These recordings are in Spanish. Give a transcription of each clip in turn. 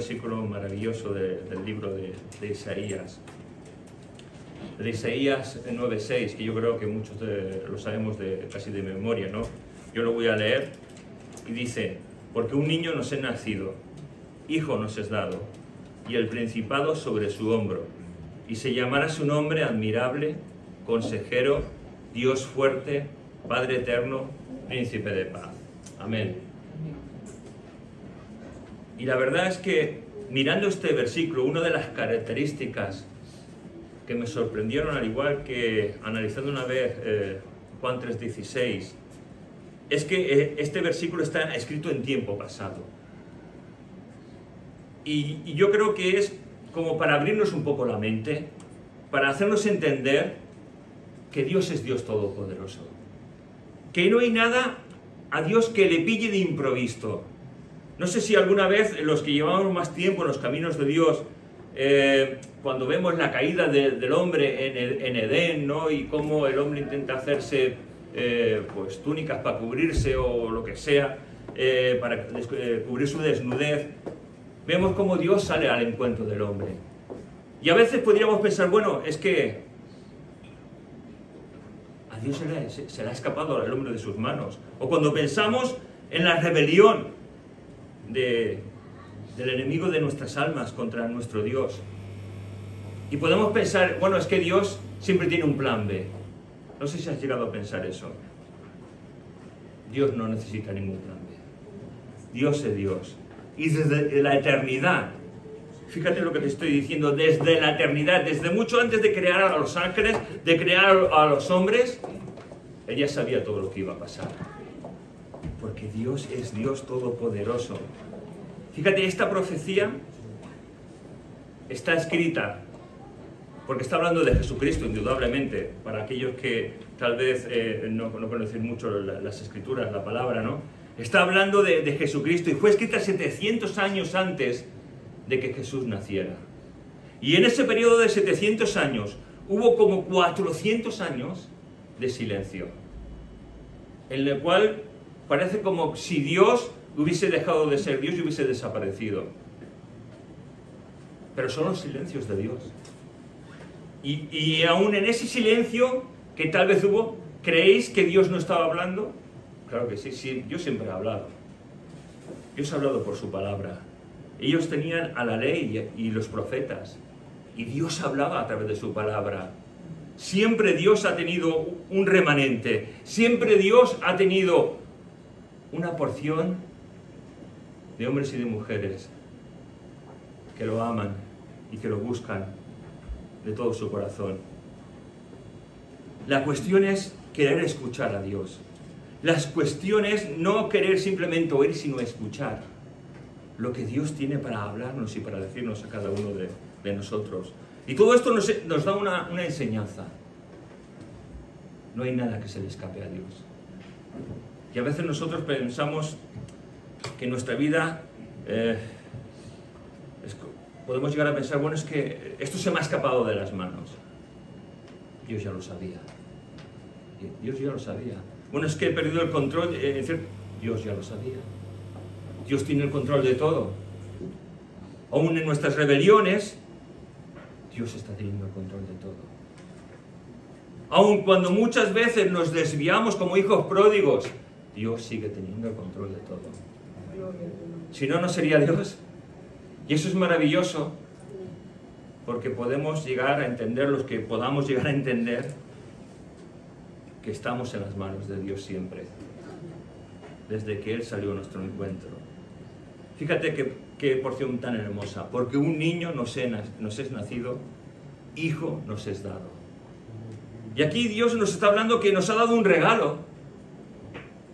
versículo maravilloso del libro de Isaías. De Isaías 9:6, que yo creo que muchos lo sabemos casi de memoria, ¿no? Yo lo voy a leer y dice: porque un niño nos es nacido, hijo nos es dado, y el principado sobre su hombro, y se llamará su nombre admirable, consejero, Dios fuerte, Padre eterno, príncipe de paz. Amén. Y la verdad es que, mirando este versículo, una de las características que me sorprendieron, al igual que analizando una vez Juan 3:16, es que este versículo está escrito en tiempo pasado. Y yo creo que es como para abrirnos un poco la mente, para hacernos entender que Dios es Dios Todopoderoso. Que no hay nada a Dios que le pille de improviso. No sé si alguna vez los que llevamos más tiempo en los caminos de Dios, cuando vemos la caída del hombre en Edén, ¿no? Y cómo el hombre intenta hacerse pues túnicas para cubrirse o lo que sea, para cubrir su desnudez, vemos cómo Dios sale al encuentro del hombre. Y a veces podríamos pensar, bueno, es que a Dios se le ha escapado al hombre de sus manos. O cuando pensamos en la rebelión del enemigo de nuestras almas contra nuestro Dios. Y podemos pensar, bueno, es que Dios siempre tiene un plan B. No sé si has llegado a pensar eso. Dios no necesita ningún plan B. Dios es Dios. Y desde la eternidad, fíjate lo que te estoy diciendo, desde la eternidad, desde mucho antes de crear a los ángeles, de crear a los hombres, Él ya sabía todo lo que iba a pasar. Porque Dios es Dios Todopoderoso. Fíjate, esta profecía está escrita, porque está hablando de Jesucristo, indudablemente, para aquellos que tal vez no conocen mucho las Escrituras, la palabra, ¿no? Está hablando de Jesucristo y fue escrita 700 años antes de que Jesús naciera. Y en ese periodo de 700 años hubo como 400 años de silencio, en el cual parece como si Dios hubiese dejado de ser Dios y hubiese desaparecido. Pero son los silencios de Dios. Y aún en ese silencio que tal vez hubo, ¿creéis que Dios no estaba hablando? Claro que sí, sí, Dios siempre ha hablado. Dios ha hablado por su palabra. Ellos tenían a la ley y los profetas. Y Dios hablaba a través de su palabra. Siempre Dios ha tenido un remanente. Siempre Dios ha tenido una porción de hombres y de mujeres que lo aman y que lo buscan de todo su corazón. La cuestión es querer escuchar a Dios. La cuestión es no querer simplemente oír, sino escuchar lo que Dios tiene para hablarnos y para decirnos a cada uno de nosotros. Y todo esto nos da una enseñanza. No hay nada que se le escape a Dios. Y a veces nosotros pensamos que en nuestra vida podemos llegar a pensar, bueno, es que esto se me ha escapado de las manos. Dios ya lo sabía. Dios ya lo sabía. Bueno, es que he perdido el control. Dios ya lo sabía. Dios tiene el control de todo. Aún en nuestras rebeliones, Dios está teniendo el control de todo. Aun cuando muchas veces nos desviamos como hijos pródigos, Dios sigue teniendo el control de todo. Si no, no sería Dios. Y eso es maravilloso, porque podemos llegar a entender, los que podamos llegar a entender, que estamos en las manos de Dios siempre, desde que Él salió a nuestro encuentro. Fíjate qué porción tan hermosa, porque un niño nos es nacido, hijo nos es dado. Y aquí Dios nos está hablando que nos ha dado un regalo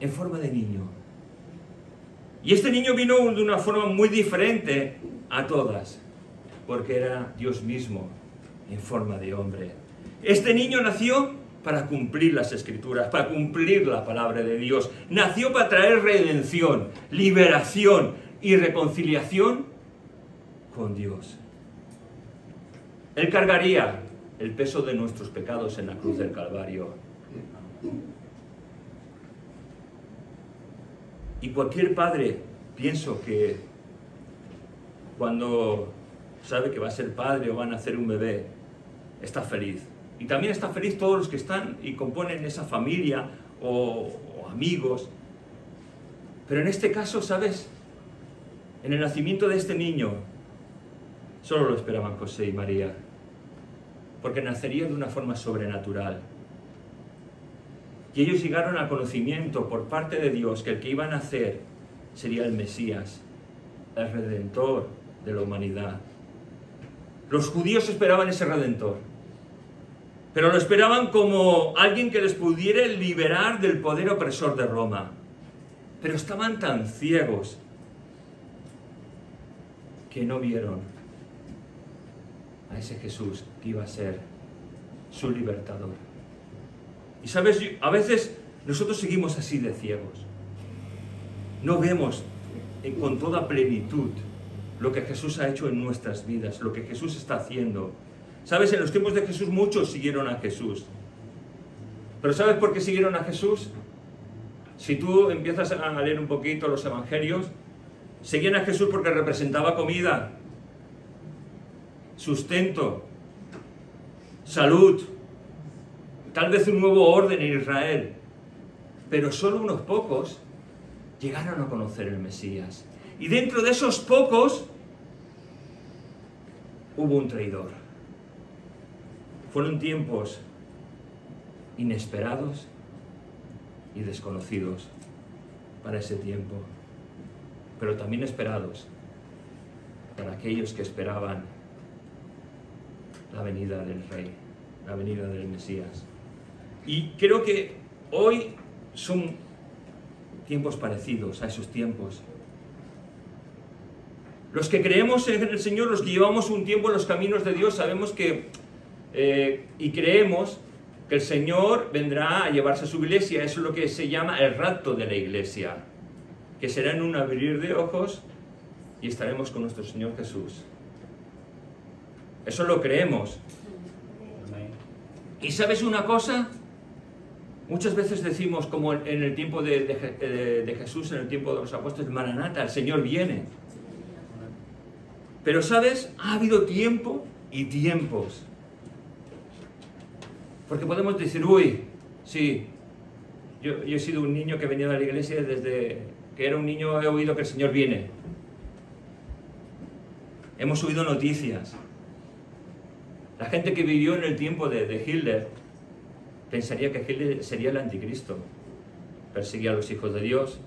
en forma de niño. Y este niño vino de una forma muy diferente a todas, porque era Dios mismo en forma de hombre. Este niño nació para cumplir las Escrituras, para cumplir la palabra de Dios. Nació para traer redención, liberación y reconciliación con Dios. Él cargaría el peso de nuestros pecados en la cruz del Calvario. Y cualquier padre, pienso que cuando sabe que va a ser padre o va a nacer un bebé, está feliz. Y también está feliz todos los que están y componen esa familia o amigos. Pero en este caso, ¿sabes? En el nacimiento de este niño, solo lo esperaban José y María, porque nacería de una forma sobrenatural. Y ellos llegaron al conocimiento por parte de Dios que el que iba a nacer sería el Mesías, el Redentor de la humanidad. Los judíos esperaban ese Redentor, pero lo esperaban como alguien que les pudiera liberar del poder opresor de Roma. Pero estaban tan ciegos que no vieron a ese Jesús que iba a ser su libertador. Y sabes, a veces nosotros seguimos así de ciegos. No vemos con toda plenitud lo que Jesús ha hecho en nuestras vidas, lo que Jesús está haciendo. Sabes, en los tiempos de Jesús muchos siguieron a Jesús. ¿Pero sabes por qué siguieron a Jesús? Si tú empiezas a leer un poquito los evangelios, seguían a Jesús porque representaba comida, sustento, salud, tal vez un nuevo orden en Israel. Pero solo unos pocos llegaron a conocer el Mesías. Y dentro de esos pocos hubo un traidor. Fueron tiempos inesperados y desconocidos para ese tiempo, pero también esperados para aquellos que esperaban la venida del Rey, la venida del Mesías. Y creo que hoy son tiempos parecidos a esos tiempos. Los que creemos en el Señor, los que llevamos un tiempo en los caminos de Dios, sabemos que y creemos que el Señor vendrá a llevarse a su iglesia. Eso es lo que se llama el rapto de la iglesia, que será en un abrir de ojos y estaremos con nuestro Señor Jesús. Eso lo creemos. ¿Y sabes una cosa? Muchas veces decimos, como en el tiempo de Jesús, en el tiempo de los apóstoles, Maranata, el Señor viene. Pero ¿sabes? Ha habido tiempo y tiempos. Porque podemos decir, uy, sí, yo he sido un niño que venía a la iglesia desde que era un niño, he oído que el Señor viene. Hemos oído noticias. La gente que vivió en el tiempo de Hitler pensaría que Hitler sería el anticristo. Perseguía a los hijos de Dios,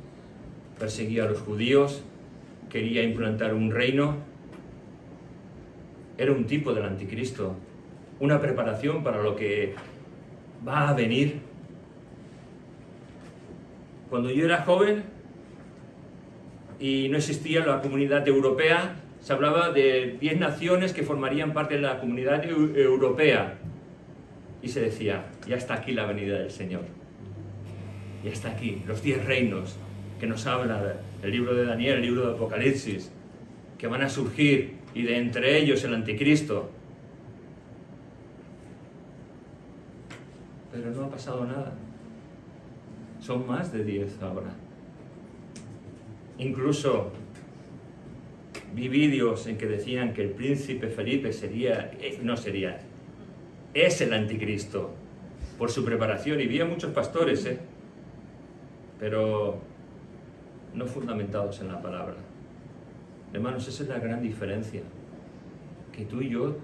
perseguía a los judíos, quería implantar un reino. Era un tipo del anticristo, una preparación para lo que va a venir. Cuando yo era joven y no existía la comunidad europea, se hablaba de 10 naciones que formarían parte de la comunidad europea. Y se decía, ya está aquí la venida del Señor. Ya está aquí, los 10 reinos que nos habla el libro de Daniel, el libro de Apocalipsis, que van a surgir, y de entre ellos el anticristo. Pero no ha pasado nada. Son más de 10 ahora. Incluso vi vídeos en que decían que el príncipe Felipe es el anticristo por su preparación, y vi a muchos pastores, pero no fundamentados en la palabra. Hermanos, esa es la gran diferencia, que tú y yo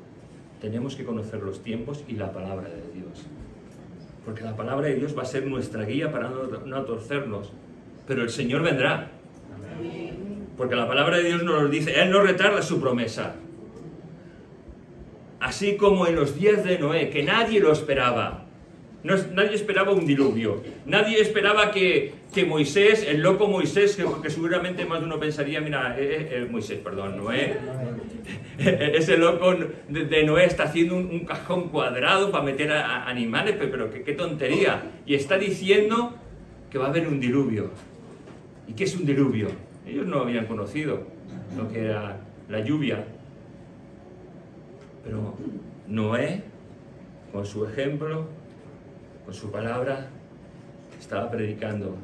tenemos que conocer los tiempos y la palabra de Dios, porque la palabra de Dios va a ser nuestra guía para no torcernos, pero el Señor vendrá, porque la palabra de Dios nos lo dice. Él no retarda su promesa, así como en los días de Noé, que nadie lo esperaba. Nadie esperaba un diluvio, nadie esperaba que Moisés, el loco Moisés, que seguramente más de uno pensaría, mira, Noé, ese loco de Noé está haciendo un cajón cuadrado para meter a animales, pero qué tontería. Y está diciendo que va a haber un diluvio. ¿Y qué es un diluvio? Ellos no habían conocido lo que era la lluvia. Pero Noé, con su ejemplo, con su palabra, estaba predicando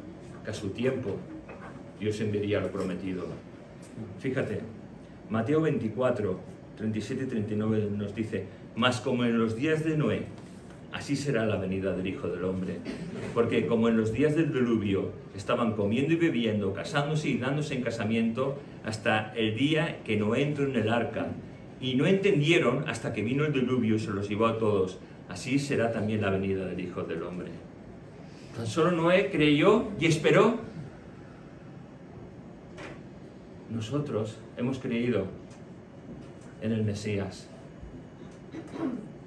que a su tiempo Dios enviaría lo prometido. Fíjate, Mateo 24, 37 y 39 nos dice: mas como en los días de Noé, así será la venida del Hijo del Hombre. Porque como en los días del diluvio estaban comiendo y bebiendo, casándose y dándose en casamiento, hasta el día que Noé entró en el arca, y no entendieron hasta que vino el diluvio y se los llevó a todos, así será también la venida del Hijo del Hombre. Tan solo Noé creyó y esperó. Nosotros hemos creído en el Mesías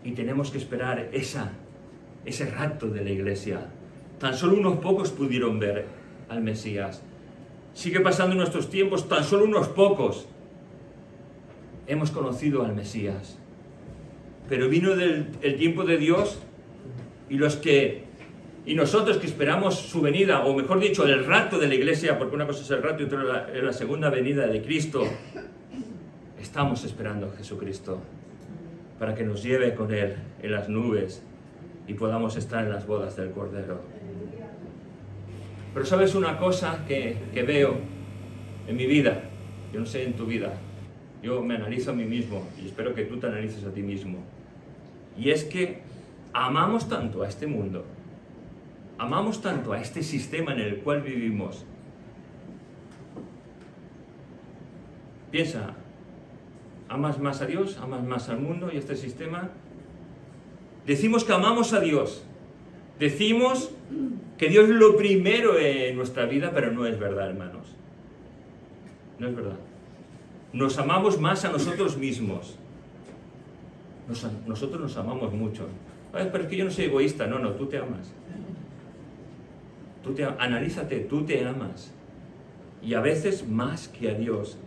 y tenemos que esperar ese rapto de la iglesia. Tan solo unos pocos pudieron ver al Mesías. Sigue pasando en nuestros tiempos, tan solo unos pocos hemos conocido al Mesías. Pero vino el tiempo de Dios y nosotros que esperamos su venida, o mejor dicho, el rapto de la iglesia, porque una cosa es el rapto y otra es la segunda venida de Cristo, estamos esperando a Jesucristo para que nos lleve con Él en las nubes y podamos estar en las bodas del Cordero. Pero ¿sabes una cosa que veo en mi vida? Yo no sé en tu vida. Yo me analizo a mí mismo y espero que tú te analices a ti mismo. Y es que amamos tanto a este mundo, amamos tanto a este sistema en el cual vivimos. Piensa, ¿amas más a Dios? ¿Amas más al mundo y a este sistema? Decimos que amamos a Dios. Decimos que Dios es lo primero en nuestra vida, pero no es verdad, hermanos. No es verdad. Nos amamos más a nosotros mismos. Nosotros nos amamos mucho. Ay, pero es que yo no soy egoísta. No, tú te amas. Analízate, tú te amas. Y a veces más que a Dios.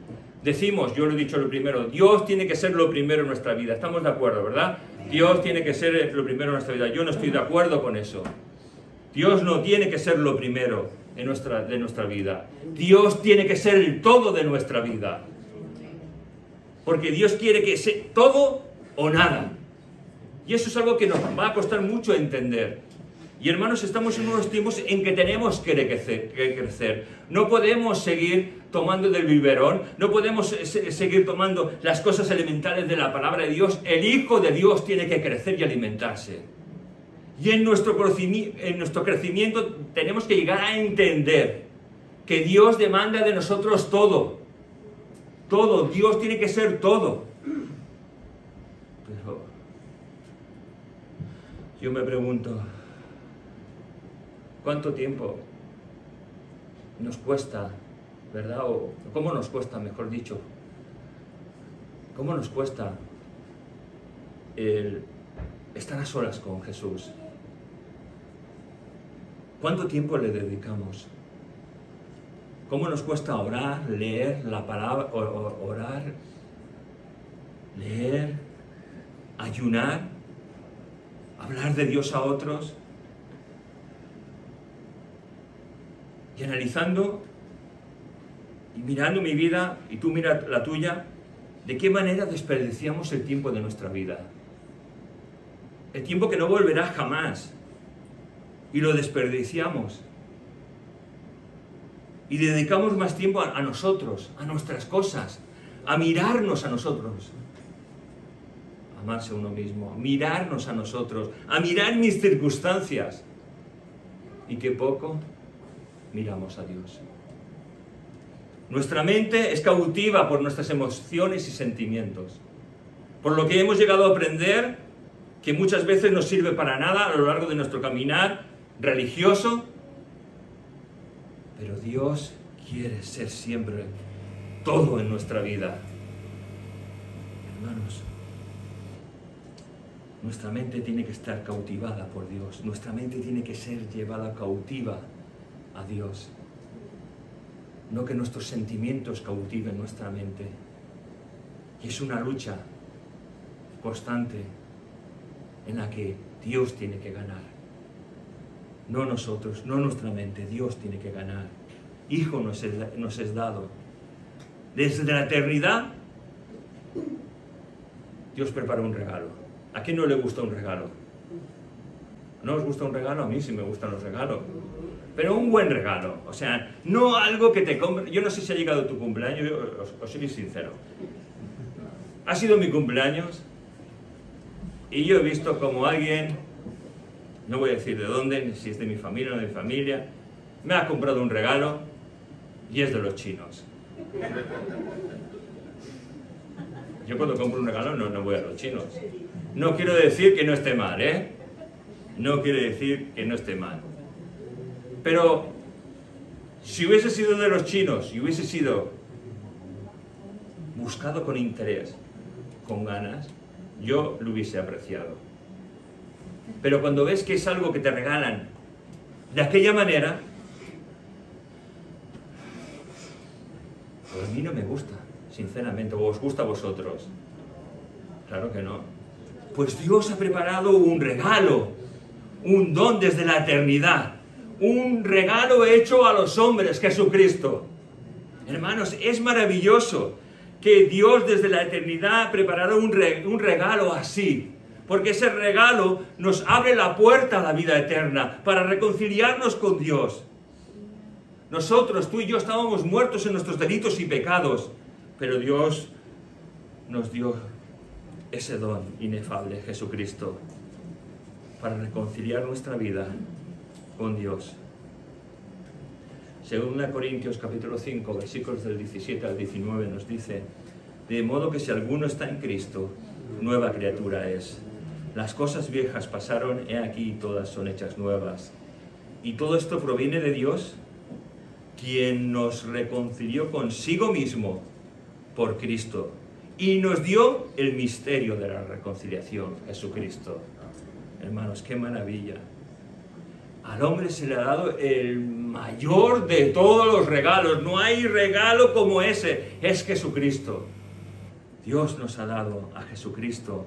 Decimos, yo lo he dicho lo primero, Dios tiene que ser lo primero en nuestra vida. Estamos de acuerdo, ¿verdad? Dios tiene que ser lo primero en nuestra vida. Yo no estoy de acuerdo con eso. Dios no tiene que ser lo primero de nuestra vida. Dios tiene que ser el todo de nuestra vida. Porque Dios quiere que sea todo o nada. Y eso es algo que nos va a costar mucho entender. Y hermanos, estamos en unos tiempos en que tenemos que crecer. No podemos seguir tomando del biberón, no podemos seguir tomando las cosas elementales de la palabra de Dios. El Hijo de Dios tiene que crecer y alimentarse. Y en nuestro crecimiento tenemos que llegar a entender que Dios demanda de nosotros todo. Todo, Dios tiene que ser todo. Pero yo me pregunto, ¿cuánto tiempo nos cuesta, verdad? O ¿cómo nos cuesta, mejor dicho? ¿Cómo nos cuesta el estar a solas con Jesús? ¿Cuánto tiempo le dedicamos? ¿Cómo nos cuesta orar, leer la palabra, orar, leer, ayunar, hablar de Dios a otros? Y analizando y mirando mi vida, y tú mira la tuya, ¿de qué manera desperdiciamos el tiempo de nuestra vida? El tiempo que no volverá jamás. Y lo desperdiciamos. Y dedicamos más tiempo a nosotros, a nuestras cosas, a mirarnos a nosotros. Amarse a uno mismo, a mirarnos a nosotros, a mirar mis circunstancias. Y qué poco miramos a Dios. Nuestra mente es cautiva por nuestras emociones y sentimientos. Por lo que hemos llegado a aprender, que muchas veces no sirve para nada a lo largo de nuestro caminar religioso. Pero Dios quiere ser siempre todo en nuestra vida. Hermanos, nuestra mente tiene que estar cautivada por Dios. Nuestra mente tiene que ser llevada cautiva a Dios. No que nuestros sentimientos cautiven nuestra mente. Y es una lucha constante en la que Dios tiene que ganar. No nosotros, no nuestra mente, Dios tiene que ganar. Hijo nos es dado. Desde la eternidad, Dios prepara un regalo. ¿A quién no le gusta un regalo? ¿No os gusta un regalo? A mí sí me gustan los regalos. Pero un buen regalo. O sea, no algo que te compre. Yo no sé si ha llegado tu cumpleaños, os soy sincero. Ha sido mi cumpleaños y yo he visto como alguien, no voy a decir de dónde, si es de mi familia o no de mi familia, me ha comprado un regalo y es de los chinos. Yo cuando compro un regalo no voy a los chinos. No quiero decir que no esté mal, ¿eh? No quiero decir que no esté mal. Pero si hubiese sido de los chinos y hubiese sido buscado con interés, con ganas, yo lo hubiese apreciado. Pero cuando ves que es algo que te regalan de aquella manera, pues a mí no me gusta, sinceramente. ¿O os gusta a vosotros? Claro que no. Pues Dios ha preparado un regalo, un don desde la eternidad, un regalo hecho a los hombres, Jesucristo. Hermanos, es maravilloso que Dios desde la eternidad ha preparado un regalo así, porque ese regalo nos abre la puerta a la vida eterna, para reconciliarnos con Dios. Nosotros, tú y yo, estábamos muertos en nuestros delitos y pecados, pero Dios nos dio ese don inefable, Jesucristo, para reconciliar nuestra vida con Dios. Según Corintios capítulo 5, versículos del 17 al 19 nos dice: de modo que si alguno está en Cristo, nueva criatura es. Las cosas viejas pasaron, he aquí todas son hechas nuevas. Y todo esto proviene de Dios, quien nos reconcilió consigo mismo por Cristo y nos dio el misterio de la reconciliación, Jesucristo. Hermanos, qué maravilla. Al hombre se le ha dado el mayor de todos los regalos. No hay regalo como ese. Es Jesucristo. Dios nos ha dado a Jesucristo,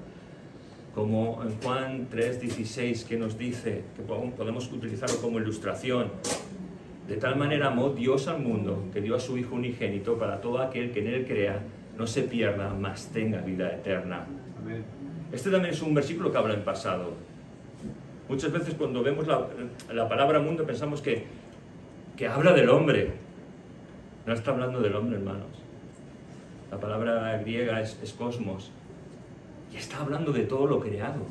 como en Juan 3:16, que nos dice, que podemos utilizarlo como ilustración. De tal manera amó Dios al mundo, que dio a su Hijo unigénito, para todo aquel que en él crea, no se pierda, mas tenga vida eterna. Amén. Este también es un versículo que habla en pasado. Muchas veces cuando vemos la palabra mundo pensamos que habla del hombre. No está hablando del hombre, hermanos. La palabra griega es cosmos. Y está hablando de todo lo creado.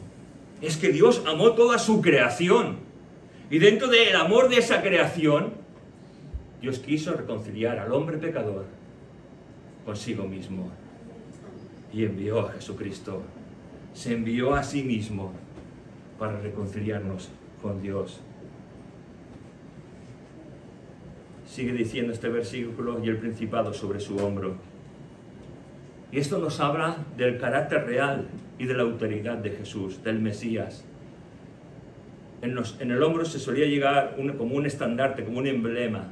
Es que Dios amó toda su creación. Y dentro del amor de esa creación, Dios quiso reconciliar al hombre pecador consigo mismo. Y envió a Jesucristo. Se envió a sí mismo para reconciliarnos con Dios. Sigue diciendo este versículo: y el principado sobre su hombro. Y esto nos habla del carácter real y de la autoridad de Jesús, del Mesías. En el hombro se solía llegar como un estandarte, como un emblema.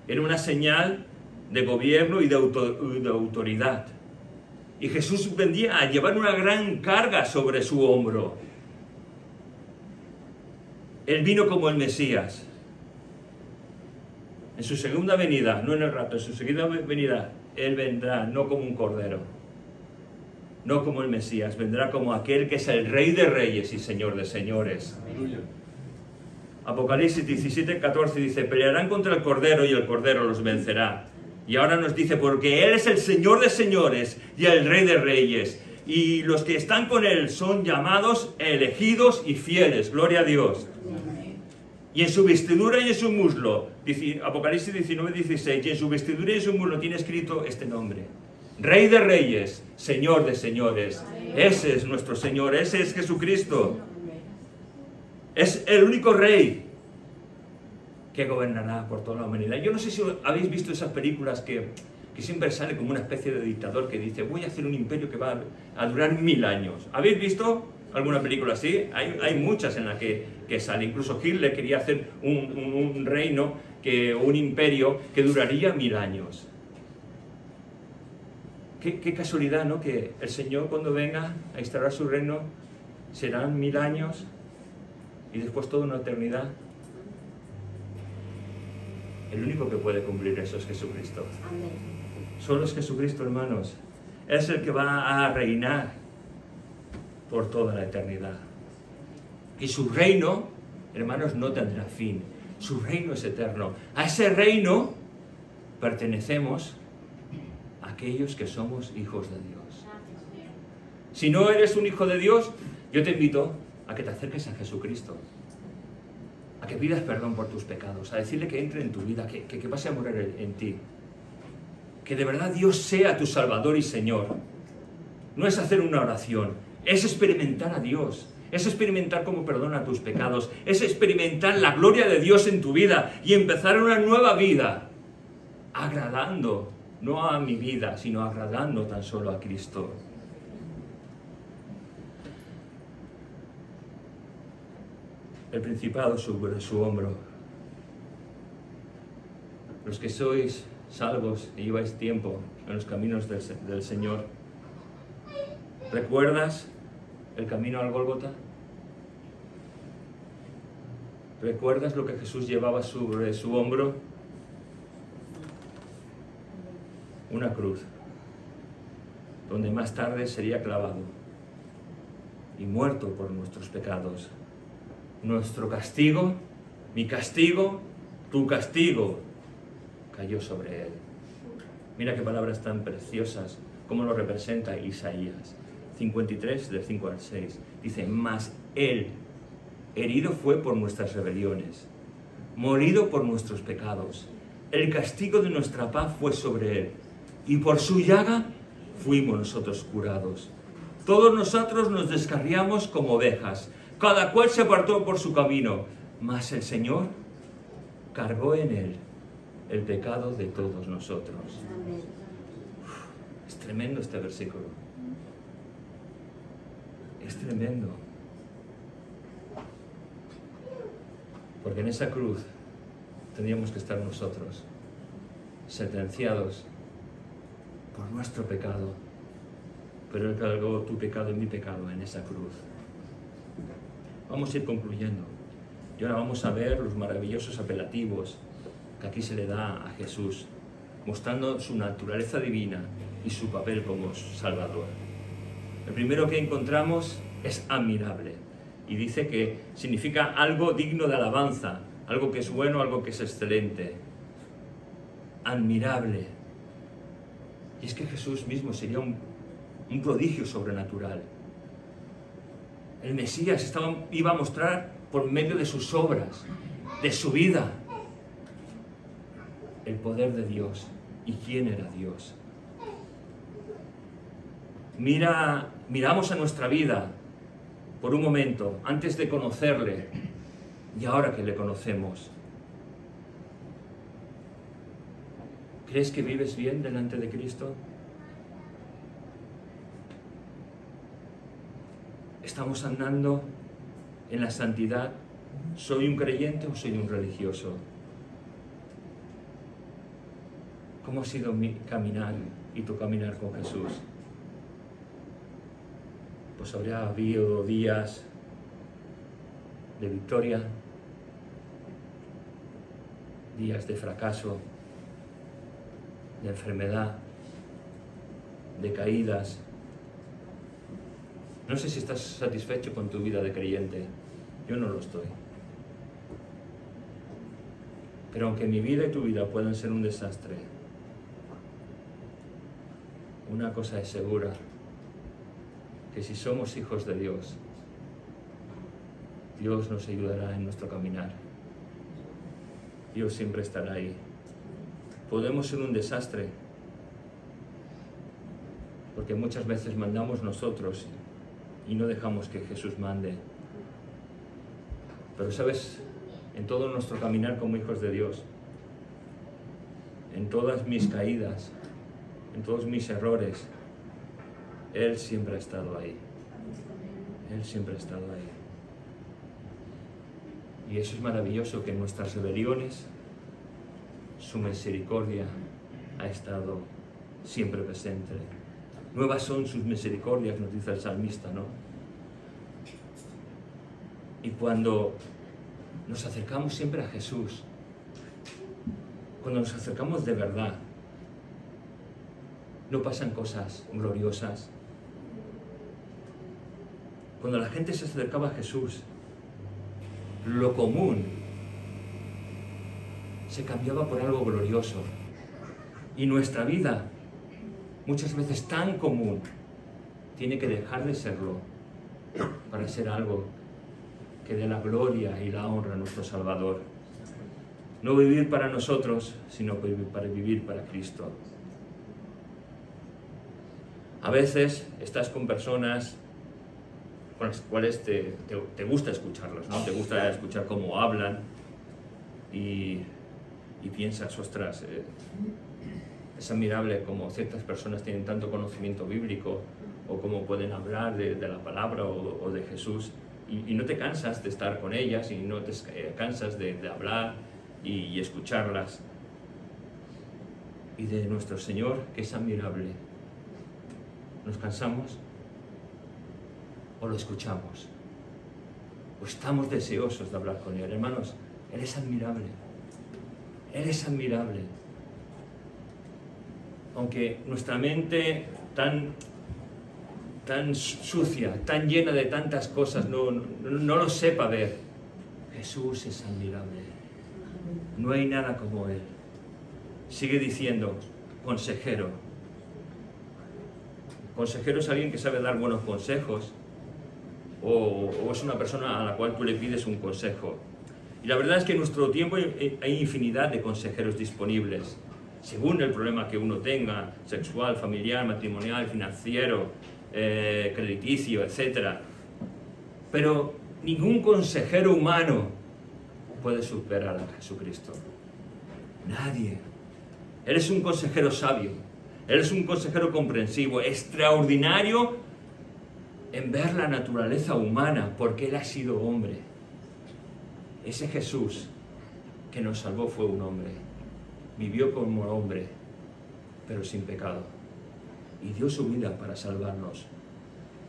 Era una señal de gobierno y de autoridad. Y Jesús vendría a llevar una gran carga sobre su hombro. Él vino como el Mesías. En su segunda venida, no en el rapto, en su segunda venida, Él vendrá no como un cordero, no como el Mesías, vendrá como aquel que es el Rey de Reyes y Señor de Señores. Aleluya. Apocalipsis 17:14 dice: pelearán contra el cordero y el cordero los vencerá. Y ahora nos dice: porque Él es el Señor de Señores y el Rey de Reyes. Y los que están con Él son llamados, elegidos y fieles. Gloria a Dios. Y en su vestidura y en su muslo, Apocalipsis 19:16, y en su vestidura y en su muslo tiene escrito este nombre: Rey de Reyes, Señor de Señores. Ese es nuestro Señor, ese es Jesucristo. Es el único Rey que gobernará por toda la humanidad. Yo no sé si habéis visto esas películas que siempre sale como una especie de dictador que dice: voy a hacer un imperio que va a durar 1000 años. ¿Habéis visto alguna película así? Hay muchas en las que sale. Incluso Hitler quería hacer un reino, un imperio que duraría 1000 años. Qué casualidad, ¿no? Que el Señor, cuando venga a instaurar su reino, serán 1000 años y después toda una eternidad. El único que puede cumplir eso es Jesucristo. Solo es Jesucristo, hermanos. Es el que va a reinar por toda la eternidad. Y su reino, hermanos, no tendrá fin. Su reino es eterno. A ese reino pertenecemos aquellos que somos hijos de Dios. Si no eres un hijo de Dios, yo te invito a que te acerques a Jesucristo, a que pidas perdón por tus pecados, a decirle que entre en tu vida, que pase a morar en ti. Que de verdad Dios sea tu Salvador y Señor. No es hacer una oración, es experimentar a Dios, es experimentar cómo perdona tus pecados, es experimentar la gloria de Dios en tu vida y empezar una nueva vida, agradando, no a mi vida, sino agradando tan solo a Cristo. El principado sobre su hombro. Los que sois salvos y lleváis tiempo en los caminos del Señor, ¿recuerdas el camino al Gólgota? ¿Recuerdas lo que Jesús llevaba sobre su hombro? Una cruz, donde más tarde sería clavado y muerto por nuestros pecados. Nuestro castigo, mi castigo, tu castigo, cayó sobre él. Mira qué palabras tan preciosas, cómo lo representa Isaías 53, del 5 al 6. Dice, mas él herido fue por nuestras rebeliones, molido por nuestros pecados. El castigo de nuestra paz fue sobre él, y por su llaga fuimos nosotros curados. Todos nosotros nos descarriamos como ovejas, cada cual se apartó por su camino, mas el Señor cargó en él el pecado de todos nosotros. Es tremendo este versículo. Es tremendo. Porque en esa cruz tendríamos que estar nosotros, sentenciados por nuestro pecado, pero Él cargó tu pecado y mi pecado en esa cruz. Vamos a ir concluyendo. Y ahora vamos a ver los maravillosos apelativos que aquí se le da a Jesús, mostrando su naturaleza divina y su papel como Salvador. El primero que encontramos es admirable, y dice que significa algo digno de alabanza, algo que es bueno, algo que es excelente. Admirable. Y es que Jesús mismo sería un prodigio sobrenatural. El Mesías iba a mostrar por medio de sus obras, de su vida, el poder de Dios y quién era Dios. Miramos a nuestra vida por un momento, antes de conocerle y ahora que le conocemos. ¿Crees que vives bien delante de Cristo? ¿Estamos andando en la santidad? ¿Soy un creyente o soy un religioso? ¿Cómo ha sido mi caminar y tu caminar con Jesús? Pues habría habido días de victoria, días de fracaso, de enfermedad, de caídas. No sé si estás satisfecho con tu vida de creyente. Yo no lo estoy. Pero aunque mi vida y tu vida puedan ser un desastre, una cosa es segura, que si somos hijos de Dios, Dios nos ayudará en nuestro caminar. Dios siempre estará ahí. Podemos ser un desastre, porque muchas veces mandamos nosotros y no dejamos que Jesús mande. Pero sabes, en todo nuestro caminar como hijos de Dios, en todas mis caídas, en todos mis errores, Él siempre ha estado ahí. Él siempre ha estado ahí. Y eso es maravilloso, que en nuestras rebeliones su misericordia ha estado siempre presente. Nuevas son sus misericordias, nos dice el salmista, ¿no? Y cuando nos acercamos siempre a Jesús, cuando nos acercamos de verdad, no pasan cosas gloriosas. Cuando la gente se acercaba a Jesús, lo común se cambiaba por algo glorioso. Y nuestra vida, muchas veces tan común, tiene que dejar de serlo para ser algo que dé la gloria y la honra a nuestro Salvador. No vivir para nosotros, sino para vivir para Cristo. A veces estás con personas con las cuales te gusta escucharlos, ¿no? Te gusta escuchar cómo hablan y piensas, ostras, es admirable cómo ciertas personas tienen tanto conocimiento bíblico o cómo pueden hablar de la palabra o de Jesús y no te cansas de estar con ellas y no te cansas de hablar y escucharlas. Y de nuestro Señor, que es admirable, ¿nos cansamos o lo escuchamos? ¿O estamos deseosos de hablar con Él? Hermanos, Él es admirable. Él es admirable. Aunque nuestra mente tan sucia, tan llena de tantas cosas, no lo sepa ver, Jesús es admirable. No hay nada como Él. Sigue diciendo, consejero. Consejero es alguien que sabe dar buenos consejos o es una persona a la cual tú le pides un consejo. Y la verdad es que en nuestro tiempo hay infinidad de consejeros disponibles, según el problema que uno tenga, sexual, familiar, matrimonial, financiero, crediticio, etc. Pero ningún consejero humano puede superar a Jesucristo. Nadie. Él es un consejero sabio. Él es un consejero comprensivo, extraordinario en ver la naturaleza humana, porque Él ha sido hombre. Ese Jesús que nos salvó fue un hombre. Vivió como hombre, pero sin pecado. Y dio su vida para salvarnos.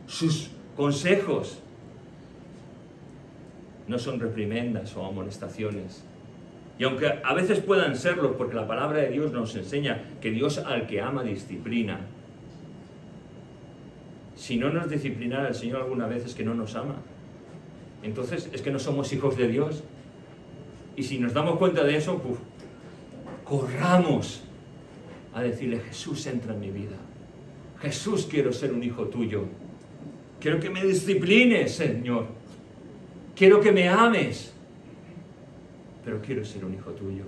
Sus consejos no son reprimendas o amonestaciones. Y aunque a veces puedan serlo, porque la palabra de Dios nos enseña que Dios al que ama disciplina. Si no nos disciplinara el Señor alguna vez es que no nos ama. Entonces es que no somos hijos de Dios. Y si nos damos cuenta de eso, corramos a decirle, Jesús, entra en mi vida. Jesús, quiero ser un hijo tuyo. Quiero que me disciplines, Señor. Quiero que me ames. Pero quiero ser un hijo tuyo.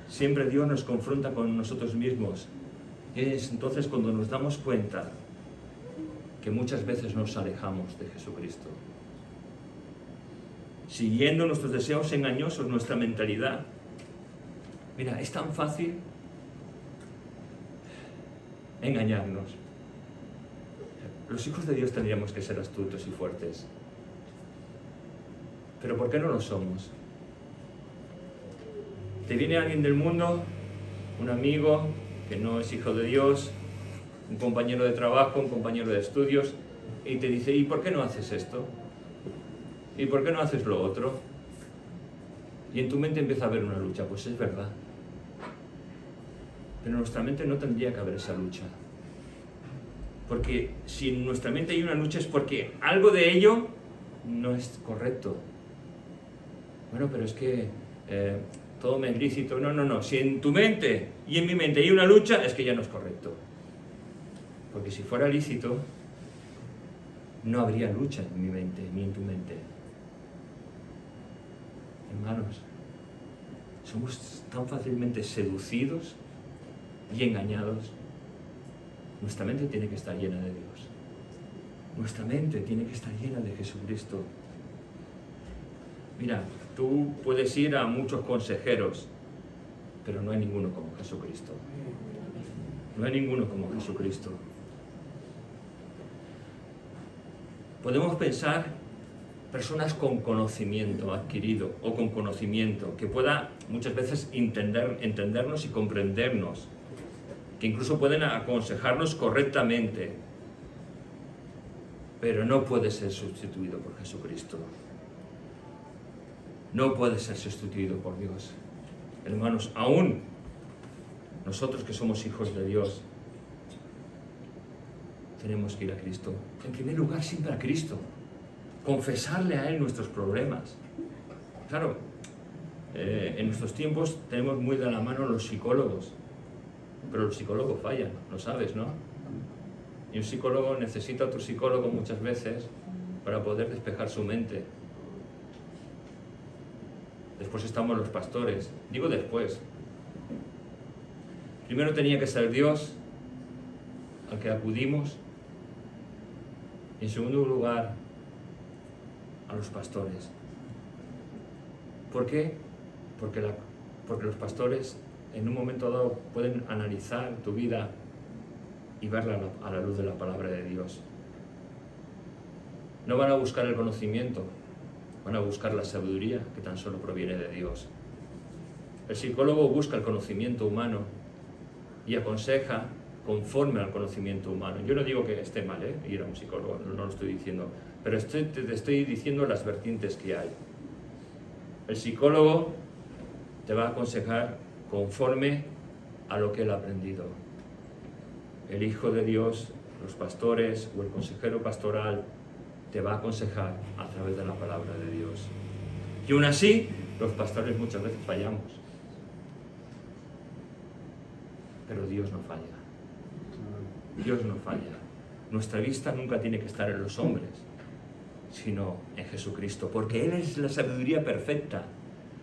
Siempre Dios nos confronta con nosotros mismos. Es entonces cuando nos damos cuenta que muchas veces nos alejamos de Jesucristo. Siguiendo nuestros deseos engañosos, nuestra mentalidad. Mira, es tan fácil engañarnos. Los hijos de Dios tendríamos que ser astutos y fuertes. Pero ¿por qué no lo somos? Te viene alguien del mundo, un amigo que no es hijo de Dios, un compañero de trabajo, un compañero de estudios, y te dice, ¿y por qué no haces esto? ¿Y por qué no haces lo otro? Y en tu mente empieza a haber una lucha. Pues es verdad. Pero en nuestra mente no tendría que haber esa lucha. Porque si en nuestra mente hay una lucha es porque algo de ello no es correcto. Bueno, pero es que todo me es lícito. No. Si en tu mente y en mi mente hay una lucha, es que ya no es correcto. Porque si fuera lícito, no habría lucha en mi mente ni en tu mente. Hermanos, somos tan fácilmente seducidos y engañados. Nuestra mente tiene que estar llena de Dios. Nuestra mente tiene que estar llena de Jesucristo. Mira, tú puedes ir a muchos consejeros, pero no hay ninguno como Jesucristo. No hay ninguno como Jesucristo. Podemos pensar personas con conocimiento adquirido o con conocimiento que pueda muchas veces entendernos y comprendernos, que incluso pueden aconsejarnos correctamente, pero no puede ser sustituido por Jesucristo. No puede ser sustituido por Dios. Hermanos, aún nosotros que somos hijos de Dios, tenemos que ir a Cristo. En primer lugar, siempre a Cristo. Confesarle a Él nuestros problemas. Claro, en nuestros tiempos tenemos muy de la mano los psicólogos. Pero los psicólogos fallan, lo sabes, ¿no? Y un psicólogo necesita a otro psicólogo muchas veces para poder despejar su mente. Después estamos los pastores. Digo después. Primero tenía que ser Dios al que acudimos. Y en segundo lugar, a los pastores. ¿Por qué? Porque los pastores en un momento dado pueden analizar tu vida y verla a la luz de la palabra de Dios. No van a buscar el conocimiento, van a buscar la sabiduría que tan solo proviene de Dios. El psicólogo busca el conocimiento humano y aconseja conforme al conocimiento humano. Yo no digo que esté mal, ir a un psicólogo, no lo estoy diciendo, pero te estoy diciendo las vertientes que hay. El psicólogo te va a aconsejar conforme a lo que él ha aprendido. El Hijo de Dios, los pastores o el consejero pastoral te va a aconsejar a través de la palabra de Dios. Y aún así, los pastores muchas veces fallamos. Pero Dios no falla. Dios no falla. Nuestra vista nunca tiene que estar en los hombres, sino en Jesucristo, porque Él es la sabiduría perfecta,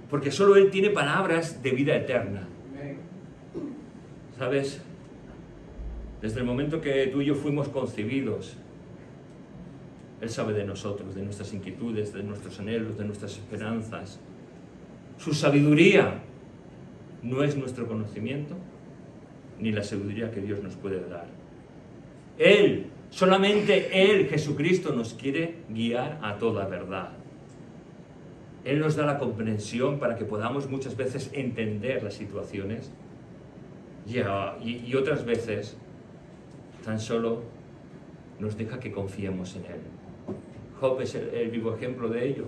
porque solo Él tiene palabras de vida eterna. ¿Sabes? Desde el momento que tú y yo fuimos concebidos, Él sabe de nosotros, de nuestras inquietudes, de nuestros anhelos, de nuestras esperanzas. Su sabiduría no es nuestro conocimiento, ni la sabiduría que Dios nos puede dar. Él, solamente Él, Jesucristo, nos quiere guiar a toda verdad. Él nos da la comprensión para que podamos muchas veces entender las situaciones y otras veces tan solo nos deja que confiemos en Él. Job es el vivo ejemplo de ello.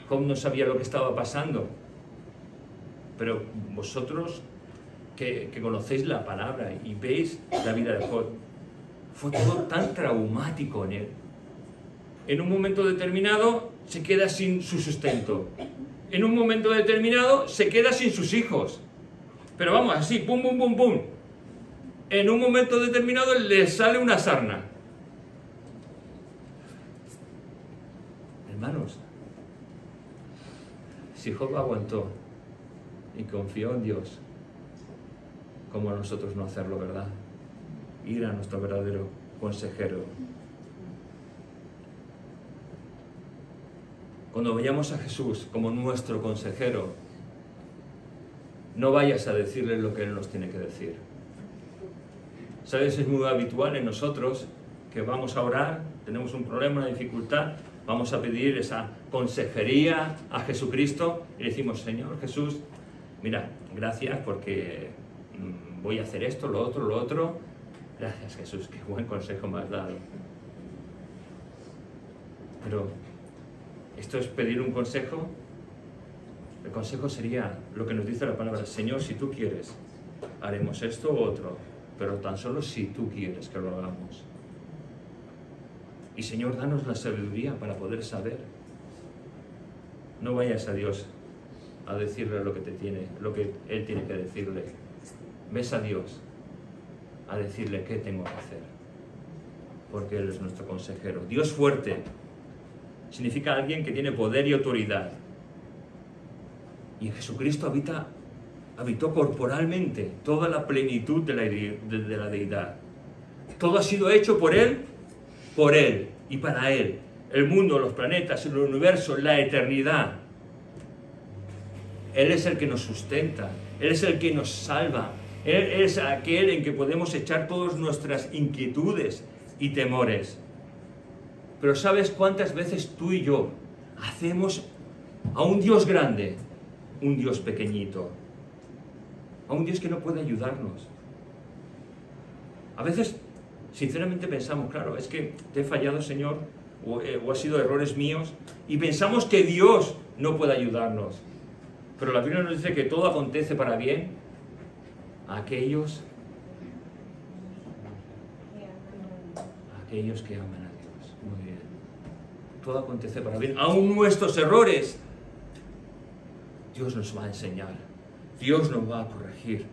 Job no sabía lo que estaba pasando, pero vosotros que conocéis la palabra y veis la vida de Job, fue todo tan traumático en él. En un momento determinado se queda sin su sustento. En un momento determinado se queda sin sus hijos. Pero vamos, así, pum, pum, pum, pum. En un momento determinado le sale una sarna. Hermanos, si Job aguantó y confió en Dios, ¿cómo a nosotros no hacerlo, verdad? Ir a nuestro verdadero consejero. Cuando vayamos a Jesús como nuestro consejero, no vayas a decirle lo que Él nos tiene que decir. ¿Sabes? Es muy habitual en nosotros que vamos a orar, tenemos un problema, una dificultad, vamos a pedir esa consejería a Jesucristo y decimos: Señor Jesús, mira, gracias porque voy a hacer esto, lo otro. Gracias, Jesús, qué buen consejo me has dado. Pero, ¿esto es pedir un consejo? El consejo sería lo que nos dice la palabra: Señor, si tú quieres, haremos esto u otro, pero tan solo si tú quieres que lo hagamos. Y Señor, danos la sabiduría para poder saber. No vayas a Dios a decirle lo que Él tiene que decirle. Ves a Dios a decirle qué tengo que hacer, porque Él es nuestro consejero. Dios fuerte significa alguien que tiene poder y autoridad. Y en Jesucristo habitó corporalmente toda la plenitud de la deidad. Todo ha sido hecho por Él y para Él. El mundo, los planetas, el universo, la eternidad. Él es el que nos sustenta, Él es el que nos salva. Él es aquel en que podemos echar todas nuestras inquietudes y temores. Pero ¿sabes cuántas veces tú y yo hacemos a un Dios grande un Dios pequeño? A un Dios que no puede ayudarnos. A veces, sinceramente pensamos, claro, es que te he fallado, Señor, o ha sido errores míos, y pensamos que Dios no puede ayudarnos. Pero la Biblia nos dice que todo acontece para bien a aquellos que aman a Dios. Muy bien. Todo acontece para bien. Aún nuestros errores, Dios nos va a enseñar. Dios nos va a corregir.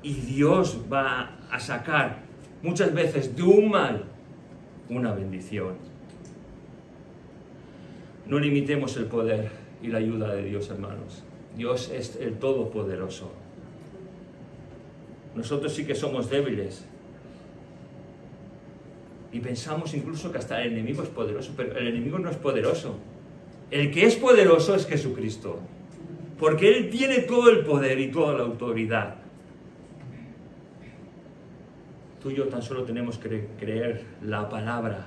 Y Dios va a sacar muchas veces de un mal una bendición. No limitemos el poder y la ayuda de Dios, hermanos. Dios es el Todopoderoso. Nosotros sí que somos débiles. Y pensamos incluso que hasta el enemigo es poderoso, pero el enemigo no es poderoso. El que es poderoso es Jesucristo. Porque Él tiene todo el poder y toda la autoridad. Tú y yo tan solo tenemos que creer la palabra,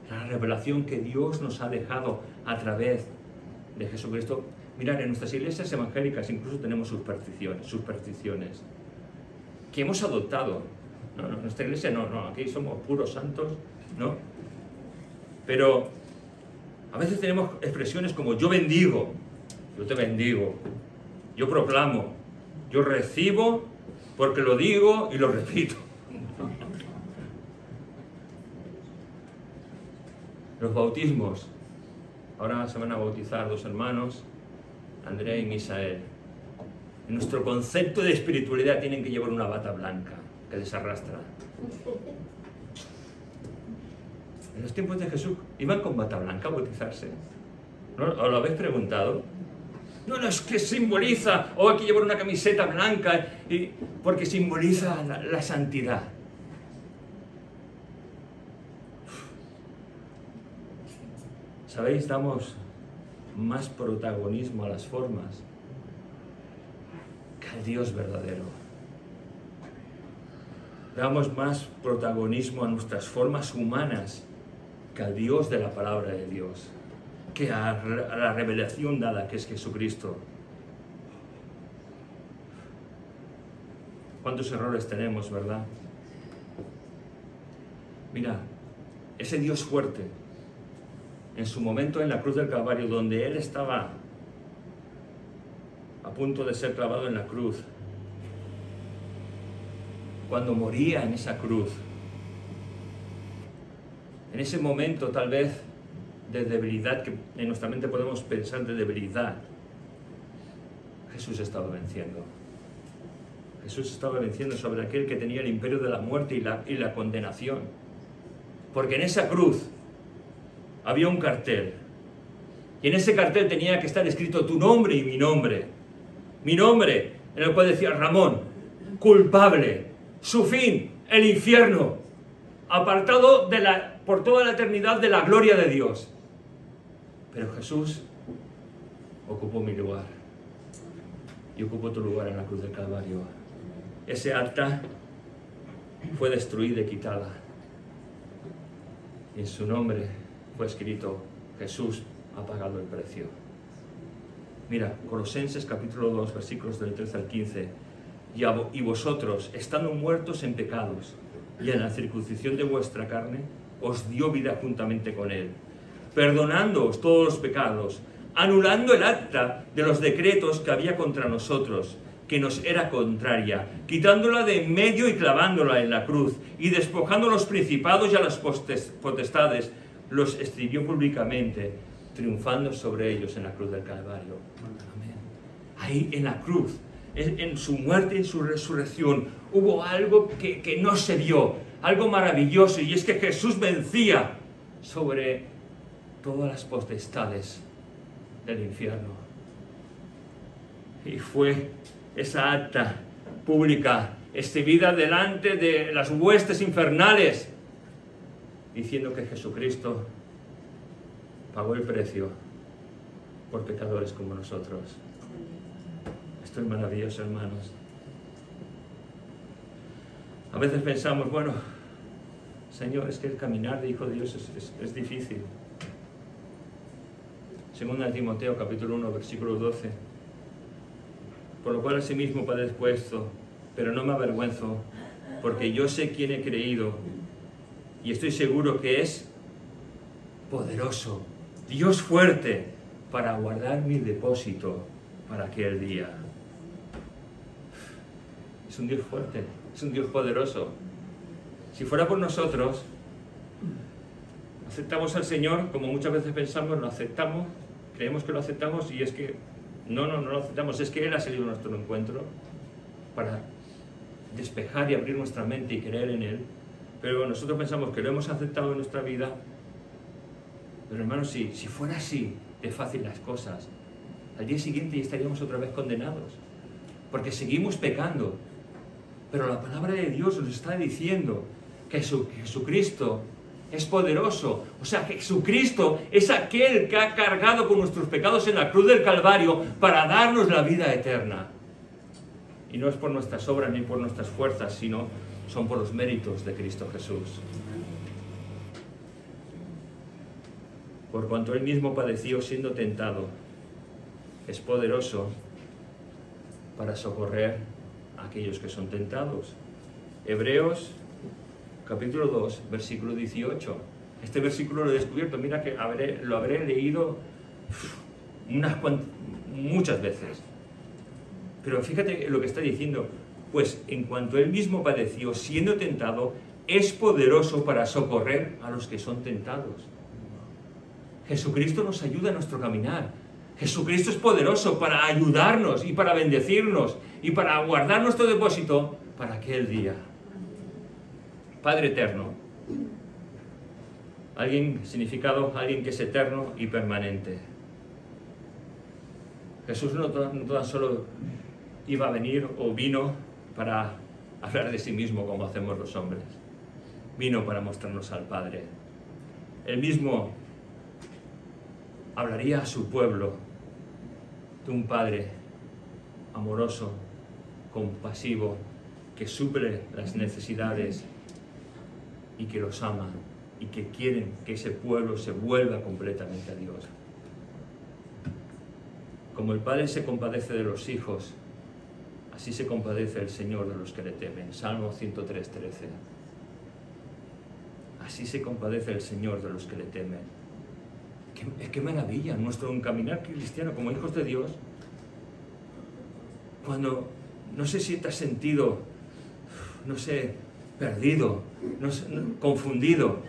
la revelación que Dios nos ha dejado a través de Jesucristo. Mirad, en nuestras iglesias evangélicas incluso tenemos supersticiones que hemos adoptado. No, en nuestra iglesia no, aquí somos puros santos, ¿no? Pero a veces tenemos expresiones como yo bendigo, yo te bendigo, yo proclamo, yo recibo porque lo digo y lo repito. Los bautismos. Ahora se van a bautizar 2 hermanos, Andrea y Misael. En nuestro concepto de espiritualidad tienen que llevar una bata blanca que les arrastra. En los tiempos de Jesús iban con bata blanca a bautizarse. ¿No? ¿Os lo habéis preguntado? No, es que simboliza, o hay que llevar una camiseta blanca, porque simboliza la santidad. ¿Sabéis? Damos más protagonismo a las formas que al Dios verdadero. Damos más protagonismo a nuestras formas humanas que al Dios de la palabra de Dios, que a la revelación dada que es Jesucristo. ¿Cuántos errores tenemos, verdad? Mira, ese Dios fuerte, en su momento en la cruz del Calvario, donde Él estaba a punto de ser clavado en la cruz, cuando moría en esa cruz, en ese momento tal vez de debilidad, que en nuestra mente podemos pensar de debilidad, Jesús estaba venciendo. Jesús estaba venciendo sobre aquel que tenía el imperio de la muerte y la condenación. Porque en esa cruz había un cartel, y en ese cartel tenía que estar escrito tu nombre y mi nombre. Mi nombre, en el cual decía Ramón, culpable, su fin, el infierno, apartado por toda la eternidad de la gloria de Dios. Pero Jesús ocupó mi lugar y ocupó tu lugar en la cruz del Calvario. Ese acta fue destruida y quitada, y en su nombre fue escrito, Jesús ha pagado el precio. Mira, Colosenses capítulo 2, versículos del 13 al 15. Y vosotros, estando muertos en pecados y en la circuncisión de vuestra carne, os dio vida juntamente con Él, perdonándoos todos los pecados, anulando el acta de los decretos que había contra nosotros, que nos era contraria, quitándola de en medio y clavándola en la cruz, y despojando a los principados y a las potestades, los exhibió públicamente, triunfando sobre ellos en la cruz del Calvario. Amén. Ahí en la cruz, en su muerte y en su resurrección, hubo algo que no se vio, algo maravilloso, y es que Jesús vencía sobre todas las potestades del infierno. Y fue esa acta pública exhibida delante de las huestes infernales, diciendo que Jesucristo pagó el precio por pecadores como nosotros. Esto es maravilloso, hermanos. A veces pensamos, bueno, Señor, es que el caminar de Hijo de Dios es difícil. Segunda de Timoteo, capítulo 1, versículo 12. Por lo cual asimismo padezco esto, pero no me avergüenzo, porque yo sé quién he creído, y estoy seguro que es poderoso, Dios fuerte, para guardar mi depósito para aquel día. Es un Dios fuerte, es un Dios poderoso. Si fuera por nosotros, aceptamos al Señor, como muchas veces pensamos, lo aceptamos, creemos que lo aceptamos, y es que no lo aceptamos, es que Él ha salido a nuestro encuentro para despejar y abrir nuestra mente y creer en Él, pero nosotros pensamos que lo hemos aceptado en nuestra vida. Pero hermanos, si fuera así de fácil las cosas, al día siguiente ya estaríamos otra vez condenados, porque seguimos pecando. Pero la palabra de Dios nos está diciendo que Jesucristo es poderoso. O sea, Jesucristo es aquel que ha cargado con nuestros pecados en la cruz del Calvario para darnos la vida eterna. Y no es por nuestras obras ni por nuestras fuerzas, sino son por los méritos de Cristo Jesús. Por cuanto Él mismo padeció siendo tentado, es poderoso para socorrer a aquellos que son tentados. Hebreos capítulo 2, versículo 18. Este versículo lo he descubierto, mira que lo habré leído muchas veces. Pero fíjate lo que está diciendo. Pues en cuanto Él mismo padeció siendo tentado, es poderoso para socorrer a los que son tentados. Jesucristo nos ayuda en nuestro caminar. Jesucristo es poderoso para ayudarnos y para bendecirnos y para guardar nuestro depósito para aquel día. Padre eterno. Significado, alguien que es eterno y permanente. Jesús no tan solo iba a venir o vino para hablar de sí mismo como hacemos los hombres. Vino para mostrarnos al Padre. Él mismo hablaría a su pueblo de un Padre amoroso, compasivo, que suple las necesidades y que los ama y que quieren que ese pueblo se vuelva completamente a Dios. Como el Padre se compadece de los hijos, así se compadece el Señor de los que le temen. Salmo 103, 13. Así se compadece el Señor de los que le temen. Qué maravilla nuestro caminar cristiano como hijos de Dios. Cuando, no sé si te has sentido, no sé, perdido, confundido.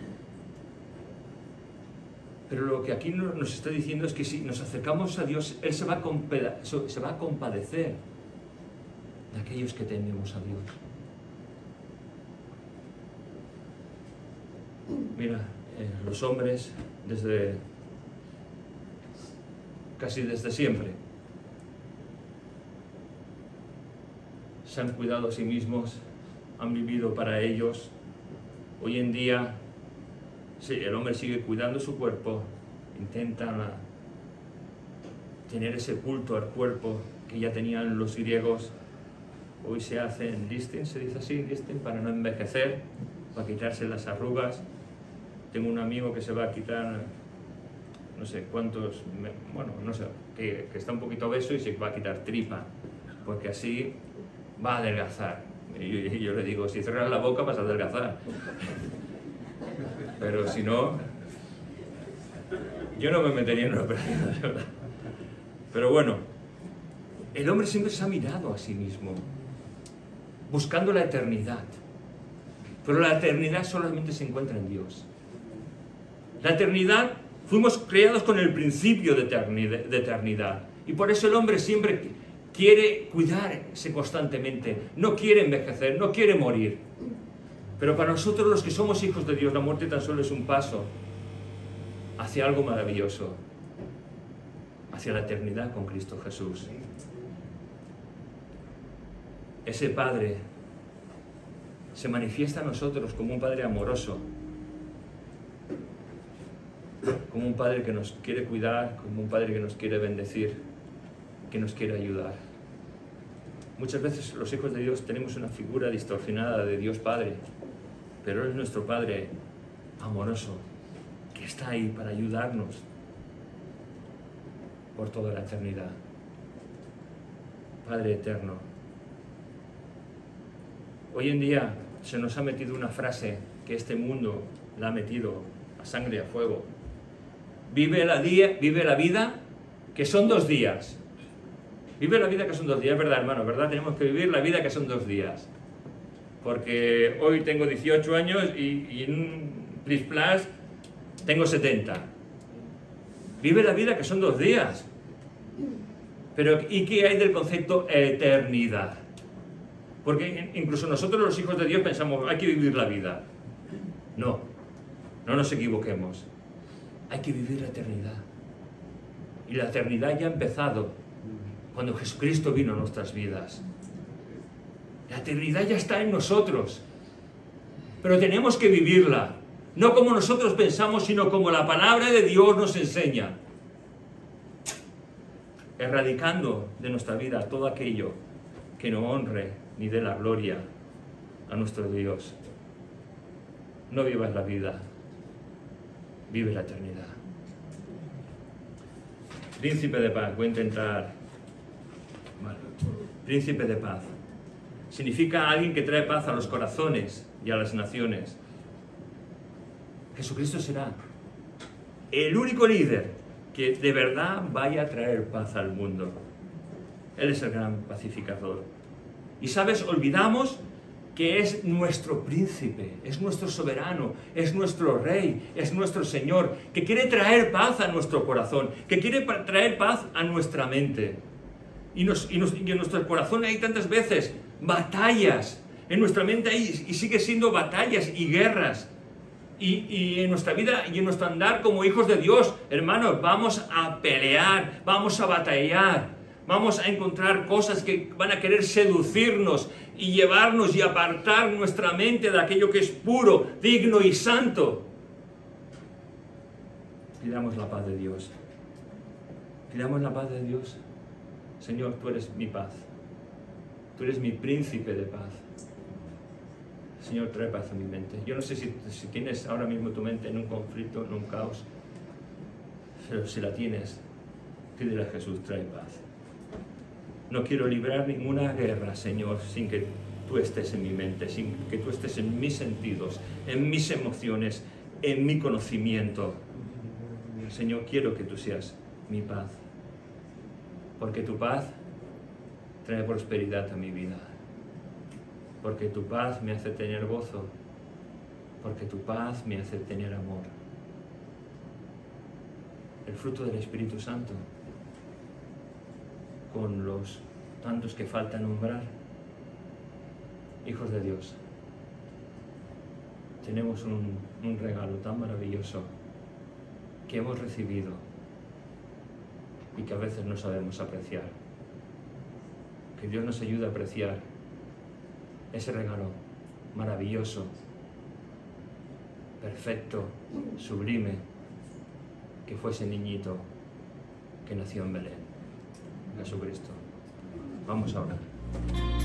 Pero lo que aquí nos está diciendo es que si nos acercamos a Dios, Él se va a compadecer de aquellos que tememos a Dios. Mira, los hombres casi desde siempre se han cuidado a sí mismos, han vivido para ellos. Hoy en día, sí, el hombre sigue cuidando su cuerpo, intenta tener ese culto al cuerpo que ya tenían los griegos. Hoy se hacen lifting, se dice así, lifting, para no envejecer, para quitarse las arrugas. Tengo un amigo que se va a quitar, no sé cuántos, bueno, no sé, que está un poquito obeso y se va a quitar tripa, porque así va a adelgazar. Y yo le digo, si cierras la boca vas a adelgazar. Pero si no, yo no me metería en una operación, de verdad. Pero bueno, el hombre siempre se ha mirado a sí mismo, buscando la eternidad. Pero la eternidad solamente se encuentra en Dios. La eternidad, fuimos creados con el principio de eternidad. Y por eso el hombre siempre quiere cuidarse constantemente, no quiere envejecer, no quiere morir. Pero para nosotros los que somos hijos de Dios, la muerte tan solo es un paso hacia algo maravilloso, hacia la eternidad con Cristo Jesús. Ese Padre se manifiesta a nosotros como un Padre amoroso, como un Padre que nos quiere cuidar, como un Padre que nos quiere bendecir, que nos quiere ayudar. Muchas veces los hijos de Dios tenemos una figura distorsionada de Dios Padre, pero Él es nuestro Padre amoroso, que está ahí para ayudarnos por toda la eternidad. Padre eterno. Hoy en día se nos ha metido una frase que este mundo la ha metido a sangre y a fuego. Vive la vida que son 2 días. Vive la vida que son 2 días, es verdad, hermano, ¿verdad? Tenemos que vivir la vida que son 2 días. Porque hoy tengo 18 años y en un plis plas tengo 70. Vive la vida que son 2 días. Pero ¿y qué hay del concepto eternidad? Porque incluso nosotros los hijos de Dios pensamos, hay que vivir la vida. No, no nos equivoquemos. Hay que vivir la eternidad. Y la eternidad ya ha empezado cuando Jesucristo vino a nuestras vidas. La eternidad ya está en nosotros. Pero tenemos que vivirla. No como nosotros pensamos, sino como la palabra de Dios nos enseña. Erradicando de nuestra vida todo aquello que no honre ni dé la gloria a nuestro Dios. No vivas la vida, vive la eternidad. Príncipe de paz, voy a intentar. Vale. Príncipe de paz. Significa alguien que trae paz a los corazones y a las naciones. Jesucristo será el único líder que de verdad vaya a traer paz al mundo. Él es el gran pacificador. Y sabes, olvidamos que es nuestro príncipe, es nuestro soberano, es nuestro rey, es nuestro Señor, que quiere traer paz a nuestro corazón, que quiere traer paz a nuestra mente. Y en nuestro corazón hay tantas veces batallas, en nuestra mente hay, y sigue siendo batallas y guerras. Y en nuestra vida y en nuestro andar como hijos de Dios, hermanos, vamos a pelear, vamos a batallar, vamos a encontrar cosas que van a querer seducirnos y llevarnos y apartar nuestra mente de aquello que es puro, digno y santo. Pidamos la paz de Dios. Pidamos la paz de Dios. Señor, tú eres mi paz. Tú eres mi príncipe de paz. Señor, trae paz a mi mente. Yo no sé si tienes ahora mismo tu mente en un conflicto, en un caos, pero si la tienes, pídele a Jesús, trae paz. No quiero librar ninguna guerra, Señor, sin que tú estés en mi mente, sin que tú estés en mis sentidos, en mis emociones, en mi conocimiento. Señor, quiero que tú seas mi paz, porque tu paz trae prosperidad a mi vida. Porque tu paz me hace tener gozo, porque tu paz me hace tener amor. El fruto del Espíritu Santo, con los tantos que falta nombrar, hijos de Dios, tenemos un regalo tan maravilloso que hemos recibido y que a veces no sabemos apreciar. Que Dios nos ayude a apreciar ese regalo maravilloso, perfecto, sublime, que fue ese niñito que nació en Belén, Jesucristo. Vamos a orar.